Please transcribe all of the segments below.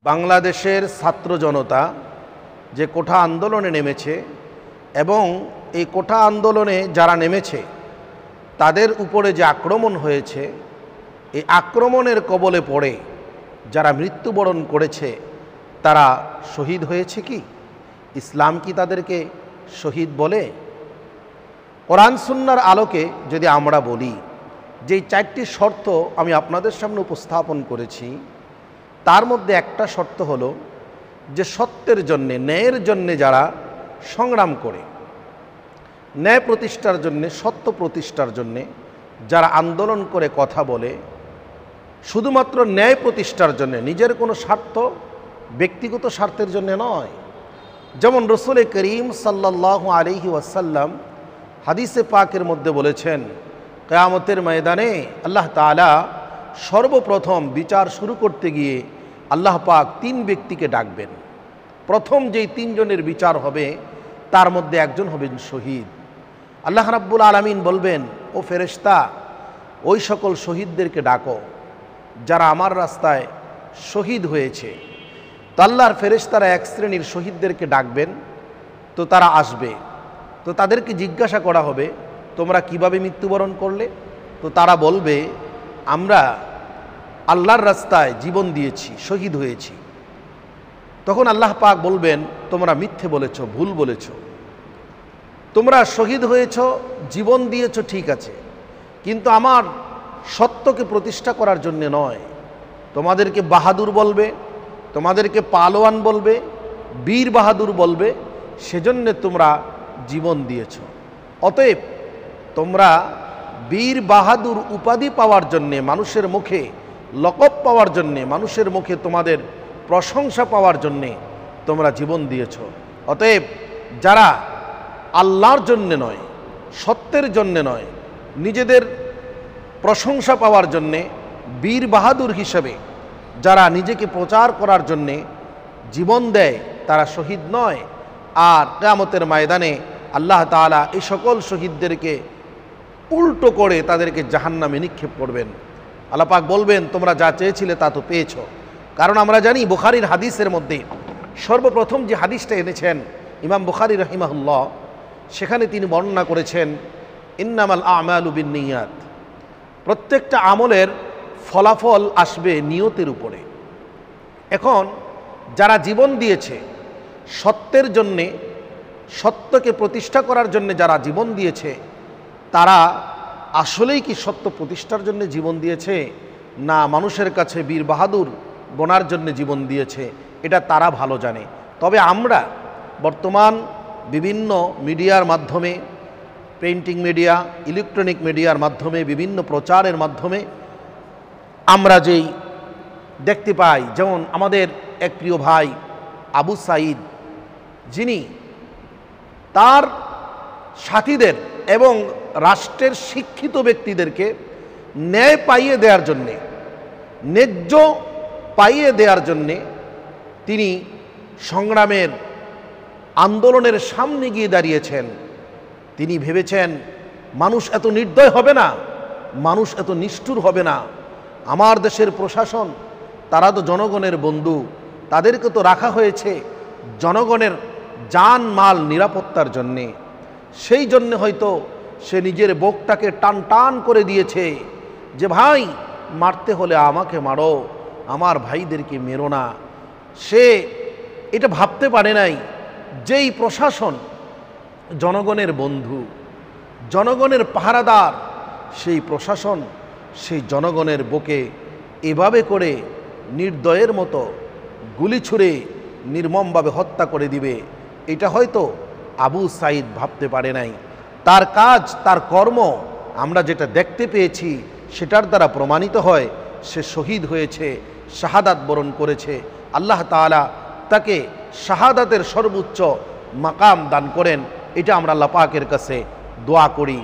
বাংলাদেশের ছাত্র জনতা যে কোঠা আন্দোলনে নেমেছে এবং এই কোঠা আন্দোলনে যারা নেমেছে তাদের উপরে যে আক্রমণ হয়েছে, এই আক্রমণের কবলে পড়ে যারা মৃত্যুবরণ করেছে তারা শহীদ হয়েছে কি? ইসলাম কি তাদেরকে শহীদ বলে? কোরআন সুন্নাহর আলোকে যদি আমরা বলি যে চারটি শর্ত আমি আপনাদের সামনে উপস্থাপন করেছি, তার মধ্যে একটা শর্ত হলো যে সত্যের জন্যে, ন্যায়ের জন্যে যারা সংগ্রাম করে, ন্যায় প্রতিষ্ঠার জন্যে, সত্য প্রতিষ্ঠার জন্যে যারা আন্দোলন করে কথা বলে, শুধুমাত্র ন্যায় প্রতিষ্ঠার জন্যে, নিজের কোনো স্বার্থ, ব্যক্তিগত স্বার্থের জন্যে নয়। যেমন রসুল করিম সাল্লাল্লাহু আলাইহি ওয়াসাল্লাম হাদিসে পাকের মধ্যে বলেছেন, কিয়ামতের ময়দানে আল্লাহ তাআলা সর্বপ্রথম বিচার শুরু করতে গিয়ে আল্লাহ পাক তিন ব্যক্তিকে ডাকবেন। প্রথম যেই তিনজনের বিচার হবে তার মধ্যে একজন হবেন শহীদ। আল্লাহ রাব্বুল আলামিন বলবেন, ও ফেরেশতা, ওই সকল শহীদদেরকে ডাকো যারা আমার রাস্তায় শহীদ হয়েছে। তো আল্লাহর ফেরেশতারা এক শ্রেণীর শহীদদেরকে ডাকবেন, তো তারা আসবে। তো তাদেরকে জিজ্ঞাসা করা হবে, তোমরা কিভাবে মৃত্যুবরণ করলে? তো তারা বলবে, আমরা আল্লাহর রাস্তায় জীবন দিয়েছি, শহীদ হয়েছি। তখন আল্লাহ পাক বলবেন, তোমরা মিথ্যে বলেছ, ভুল বলেছ। তোমরা শহীদ হয়েছ, জীবন দিয়েছ, ঠিক আছে, কিন্তু আমার সত্যকে প্রতিষ্ঠা করার জন্য নয়। তোমাদেরকে বাহাদুর বলবে, তোমাদেরকে পালোয়ান বলবে, বীর বাহাদুর বলবে, সেজন্য তোমরা জীবন দিয়েছ। অতএব তোমরা বীর বাহাদুর উপাধি পাওয়ার জন্যে, মানুষের মুখে লকব পাওয়ার জন্যে, মানুষের মুখে তোমাদের প্রশংসা পাওয়ার জন্যে তোমরা জীবন দিয়েছ। অতএব যারা আল্লাহর জন্যে নয়, সত্যের জন্যে নয়, নিজেদের প্রশংসা পাওয়ার জন্যে বীর বাহাদুর হিসেবে যারা নিজেকে প্রচার করার জন্যে জীবন দেয়, তারা শহীদ নয়। আর কিয়ামতের ময়দানে আল্লাহ তাআলা এই সকল শহীদদেরকে উল্টো করে তাদেরকে জাহান্নামে নিক্ষেপ করবেন। আল্লাহ পাক বলবেন, তোমরা যা চেয়েছিলে তা তো পেয়েছ। কারণ আমরা জানি বুখারীর হাদিসের মধ্যে সর্বপ্রথম যে হাদিসটা এনেছেন ইমাম বুখারী রাহিমাহুল্লাহ, সেখানে তিনি বর্ণনা করেছেন, ইন্নামাল আমালু বিন্নিয়াত, প্রত্যেকটা আমলের ফলাফল আসবে নিয়তের উপরে। এখন যারা জীবন দিয়েছে সত্যের জন্যে, সত্যকে প্রতিষ্ঠা করার জন্য যারা জীবন দিয়েছে, তারা আসলেই কি সত্য প্রতিষ্ঠার জন্য জীবন দিয়েছে, না মানুষের কাছে বীর বাহাদুর বনার জন্য জীবন দিয়েছে, এটা তারা ভালো জানে। তবে আমরা বর্তমান বিভিন্ন মিডিয়ার মাধ্যমে, প্রিন্টিং মিডিয়া, ইলেকট্রনিক মিডিয়ার মাধ্যমে, বিভিন্ন প্রচারের মাধ্যমে আমরা যেই দেখতে পাই, যেমন আমাদের এক প্রিয় ভাই আবু সাঈদ, যিনি তার সাথীদের এবং রাষ্ট্রের শিক্ষিত ব্যক্তিদেরকে ন্যায় পাইয়ে দেওয়ার জন্যে, ন্যায্য পাইয়ে দেওয়ার জন্যে তিনি সংগ্রামের আন্দোলনের সামনে গিয়ে দাঁড়িয়েছেন। তিনি ভেবেছেন মানুষ এত নির্দয় হবে না, মানুষ এত নিষ্ঠুর হবে না। আমার দেশের প্রশাসন, তারা তো জনগণের বন্ধু, তাদেরকে তো রাখা হয়েছে জনগণের জান মাল নিরাপত্তার জন্যে। সেই জন্যে হয়তো সে নিজের বুকটাকে টান টান করে দিয়েছে যে ভাই, মারতে হলে আমাকে মারো, আমার ভাইদেরকে মেরো না। সে এটা ভাবতে পারে নাই যেই প্রশাসন জনগণের বন্ধু, জনগণের পাহারাদার, সেই প্রশাসন সেই জনগণের বুকে এভাবে করে নির্দয়ের মতো গুলি ছুঁড়ে নির্মমভাবে হত্যা করে দিবে, এটা হয়তো আবু সাঈদ ভাবতে পারে নাই। তার কাজ, তার কর্ম আমরা যেটা দেখতে পেয়েছি সেটার দ্বারা প্রমাণিত হয় সে শহীদ হয়েছে, শাহাদাত বরণ করেছে। আল্লাহ তাআলা তাকে শাহাদাতের সর্বোচ্চ মাকাম দান করেন, এটা আমরা আল্লাহ পাকের কাছে দোয়া করি।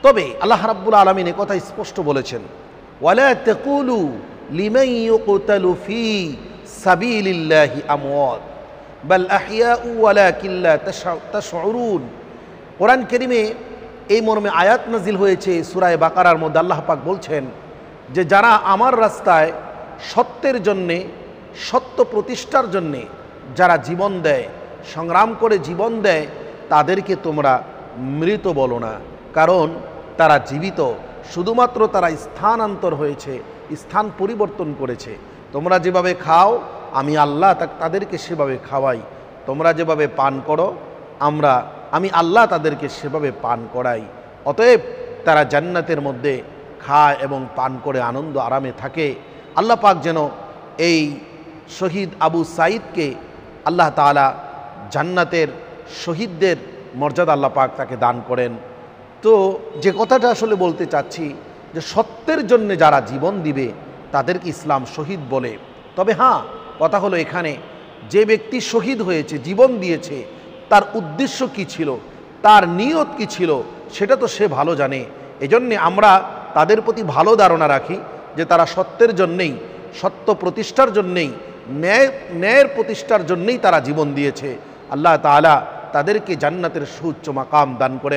তবে আল্লাহ রাব্বুল আলামিন এ কথা স্পষ্ট বলেছেন, ওয়ালা তাকুলু লিমান ইউকতালু ফি সাবিলিল্লাহি আমওয়াত বাল আহইয়াউ ওয়ালাকিন লা তাশউরুন। কোরআন কারীমে এই মর্মে আয়াত নাজিল হয়েছে সূরা বাকারার মধ্যে। আল্লাহ পাক বলছেন যে যারা আমার রাস্তায় সত্যের জন্যে সত্য প্রতিষ্ঠার জন্যে যারা জীবন দেয়, সংগ্রাম করে জীবন দেয়, তাদেরকে তোমরা মৃত বলো না, কারণ তারা জীবিত, শুধুমাত্র তারা স্থানান্তর হয়েছে, স্থান পরিবর্তন করেছে। তোমরা যেভাবে খাও আমি আল্লাহ তাদেরকে সেভাবে খাওয়াই, তোমরা যেভাবে পান করো আমি আল্লাহ তাদেরকে সেভাবে পান করাই। অতএব তারা জান্নাতের মধ্যে খায় এবং পান করে আনন্দ আরামে থাকে। আল্লাহ পাক যেন এই শহীদ আবু সাঈদকে আল্লাহ তাআলা জান্নাতের শহীদদের মর্যাদা আল্লাহ পাক তাকে দান করেন। তো যে কথাটা আসলে বলতে চাচ্ছি যে সত্যের জন্য যারা জীবন দিবে তাদেরকে ইসলাম শহীদ বলে। তবে হ্যাঁ, কথা হলো এখানে যে ব্যক্তি শহীদ হয়েছে, জীবন দিয়েছে, তার উদ্দেশ্য কি ছিল, তার নিয়ত কি ছিল, সেটা তো সে ভালো জানে। এজন্যে আমরা তাদের প্রতি ভালো ধারণা রাখি যে তারা সত্যের জন্যেই, সত্য প্রতিষ্ঠার জন্যেই, ন্যায়ের প্রতিষ্ঠার জন্যেই তারা জীবন দিয়েছে। আল্লাহ তাআলা তাদেরকে জান্নাতের সুউচ্চ মাকাম দান করে।